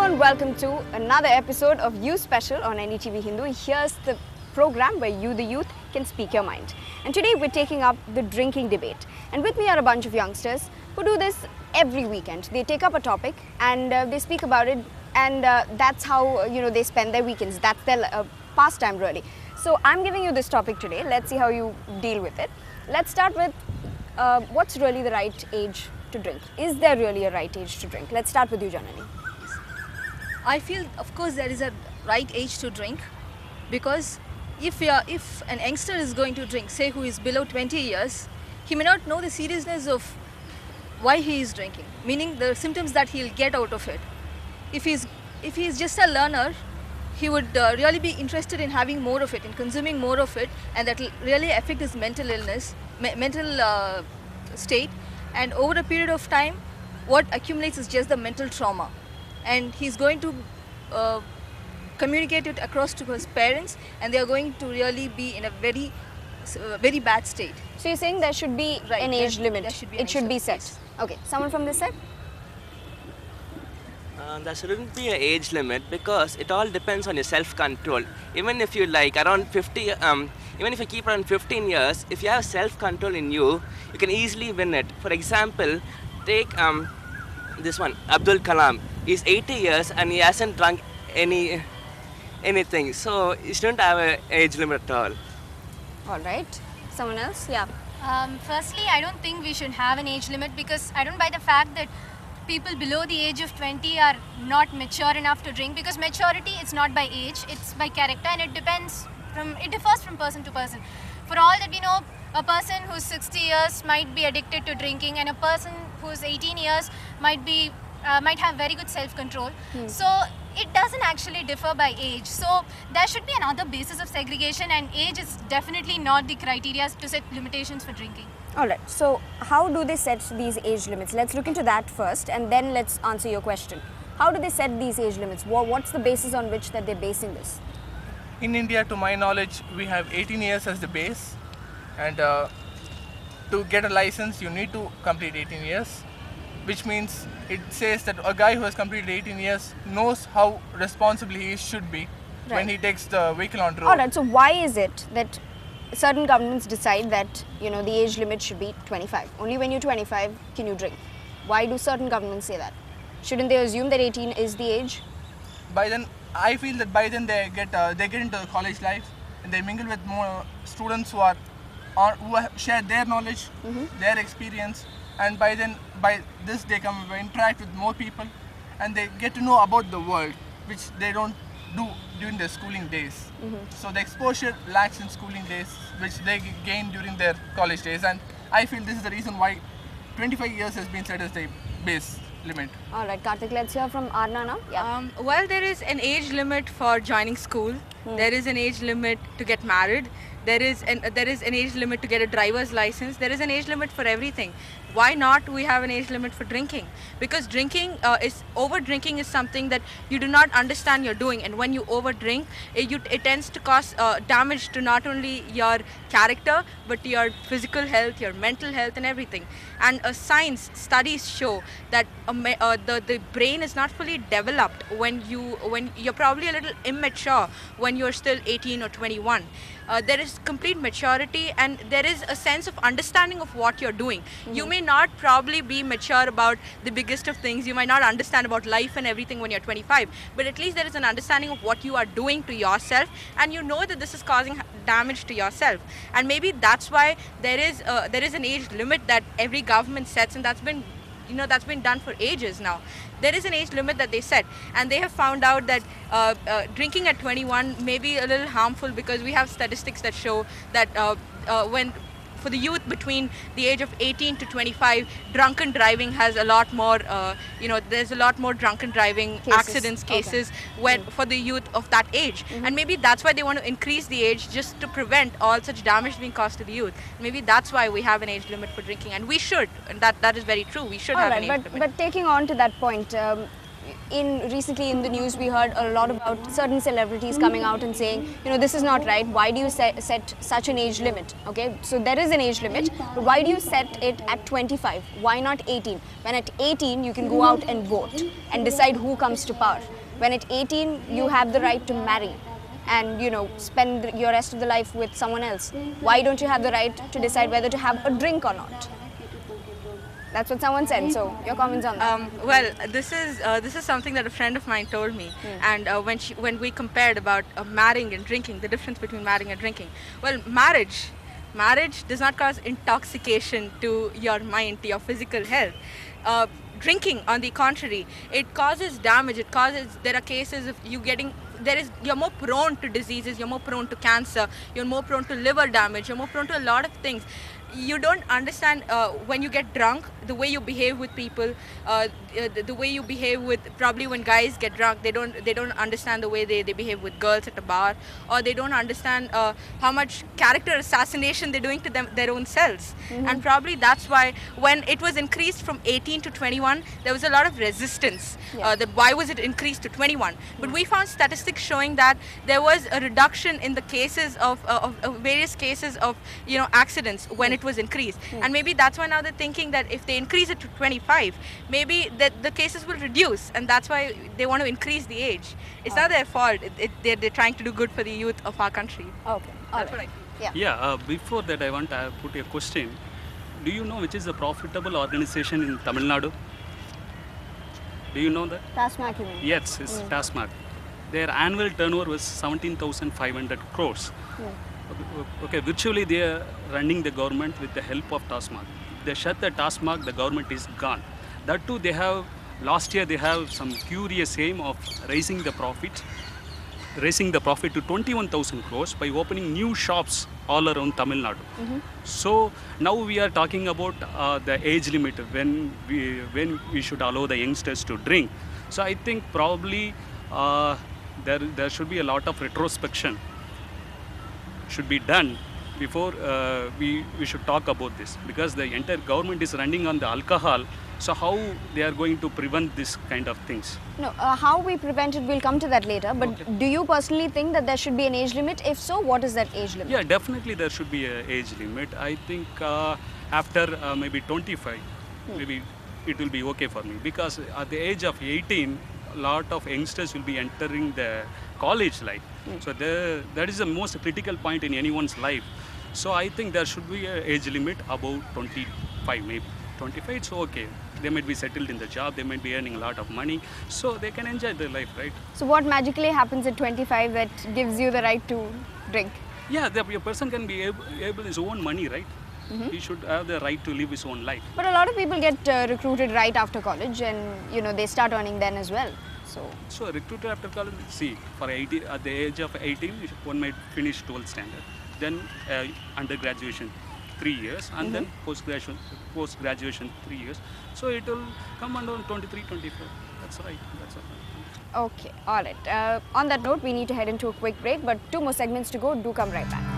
and welcome to another episode of You Special on NETV Hindu. Here's the program where you, the youth, can speak your mind. And today we're taking up the drinking debate. And with me are a bunch of youngsters who do this every weekend. They take up a topic and they speak about it, and that's how they spend their weekends. That's their pastime, really. So I'm giving you this topic today. Let's see how you deal with it. Let's start with what's really the right age to drink? Is there really a right age to drink? Let's start with you, Janani. I feel, of course, there is a right age to drink, because if an youngster is going to drink, say who is below 20 years, he may not know the seriousness of why he is drinking, meaning the symptoms that he'll get out of it. If he's just a learner, he would really be interested in having more of it, in consuming more of it, and that will really affect his mental illness, mental state. And over a period of time, what accumulates is just the mental trauma. And he's going to communicate it across to his parents, and they are going to really be in a very bad state. So you're saying there should be an age limit? It should be set. Yes. Okay, someone from this side? There shouldn't be an age limit, because it all depends on your self-control. Even if you around 50, even if you keep around 15 years, if you have self-control in you, you can easily win it. For example, take this one, Abdul Kalam. He's 80 years and he hasn't drunk anything. So you shouldn't have an age limit at all. All right. Someone else? Yeah. Firstly, I don't think we should have an age limit, because I don't buy the fact that people below the age of 20 are not mature enough to drink, because maturity is not by age, it's by character, and it differs from person to person. For all that we know, a person who's 60 years might be addicted to drinking, and a person who's 18 years might have very good self-control. So it doesn't actually differ by age. So there should be another basis of segregation, and age is definitely not the criteria to set limitations for drinking. All right. So how do they set these age limits? Let's look into that first, and then let's answer your question. How do they set these age limits? What's the basis on which that they're basing this? In India, to my knowledge, we have 18 years as the base, and to get a license you need to complete 18 years, which means it says that a guy who has completed 18 years knows how responsible he should be when he takes the vehicle on road. All right. So why is it that certain governments decide that the age limit should be 25? Only when you're 25 can you drink. Why do certain governments say that? Shouldn't they assume that 18 is the age? By then, I feel that by then they get into college life, and they mingle with more students who have shared their knowledge, their experience, and by this they interact with more people, and they get to know about the world, which they don't do during their schooling days. So the exposure lacks in schooling days, which they gain during their college days, and I feel this is the reason why 25 years has been set as the base limit. All right, Karthik, let's hear from Arna now. Yeah. Well, there is an age limit for joining school. There is an age limit to get married. There is an age limit to get a driver's license. There is an age limit for everything. Why not we have an age limit for drinking? Because over drinking is something that you do not understand you're doing, and when you over drink, it tends to cause damage to not only your character but to your physical health, your mental health, and everything. And science studies show that the brain is not fully developed when you're probably a little immature when you're still 18 or 21. There is complete maturity, and there is a sense of understanding of what you're doing. You may not probably be mature about the biggest of things. You might not understand about life and everything when you're 25, but at least there is an understanding of what you are doing to yourself, and you know that this is causing damage to yourself. And maybe that's why there is an age limit that every government sets, and that's been done for ages now. There is an age limit that they set, and they have found out that drinking at 21 may be a little harmful, because we have statistics that show that for the youth between the age of 18 to 25, drunken driving has a lot more, there's a lot more drunken driving cases for the youth of that age. And maybe that's why they want to increase the age, just to prevent all such damage being caused to the youth. Maybe that's why we have an age limit for drinking, and we should, and that is very true. We should have an age limit. But taking on to that point, recently in the news we heard a lot about certain celebrities coming out and saying, this is not right. Why do you set such an age limit? Okay, so there is an age limit, but why do you set it at 25? Why not 18? When at 18 you can go out and vote and decide who comes to power. When at 18 you have the right to marry and spend your rest of the life with someone else. Why don't you have the right to decide whether to have a drink or not? That's what someone said. So your comments on that? Well, this is something that a friend of mine told me, and when we compared about marrying and drinking, the difference between marrying and drinking. Well, marriage does not cause intoxication to your mind, to your physical health. Drinking, on the contrary, it causes damage. There are cases of you're more prone to diseases, you're more prone to cancer, you're more prone to liver damage, you're more prone to a lot of things. You don't understand when you get drunk, the way you behave with people, the way you behave with, probably when guys get drunk, they don't understand the way they behave with girls at a bar, or they don't understand how much character assassination they're doing to their own selves. And probably that's why when it was increased from 18 to 21, there was a lot of resistance. That why was it increased to 21? But we found statistics showing that there was a reduction in the cases of various cases of accidents when it was increased. And maybe that's why now they're thinking that if they increase it to 25, maybe the cases will reduce, and that's why they want to increase the age. It's not their fault. They're trying to do good for the youth of our country. Okay. That's what I feel. Yeah. Before that, I want to put a question. Do you know which is the profitable organization in Tamil Nadu? Do you know that? TASMAC, you mean? Yes, it's TASMAC. Their annual turnover was 17,500 crores. Okay, virtually they are running the government with the help of TASMAC. They shut the TASMAC, the government is gone. That too, last year they have some curious aim of raising the profit to 21,000 crores by opening new shops all around Tamil Nadu. So now we are talking about the age limit when we should allow the youngsters to drink. So I think probably there should be a lot of retrospection should be done before we should talk about this, because the entire government is running on the alcohol. So how they are going to prevent this kind of things? No, how we prevent it, we'll come to that later. But do you personally think that there should be an age limit? If so, what is that age limit? Yeah, definitely there should be an age limit. I think after maybe 25, maybe it will be okay for me, because at the age of 18, a lot of youngsters will be entering the college life. So that is the most critical point in anyone's life. So I think there should be an age limit about 25 maybe. 25, it's okay. They might be settled in the job, they might be earning a lot of money, so they can enjoy their life, right? So what magically happens at 25 that gives you the right to drink? Yeah, a person can be able his own money, right? He should have the right to live his own life. But a lot of people get recruited right after college, and they start earning then as well. So recruited after college, see, at the age of 18, one might finish 12th standard, then undergraduation 3 years, and then post-graduation 3 years. So it will come under 23, 24. That's right. That's all. Okay, all right. On that note, we need to head into a quick break, but 2 more segments to go. Do come right back.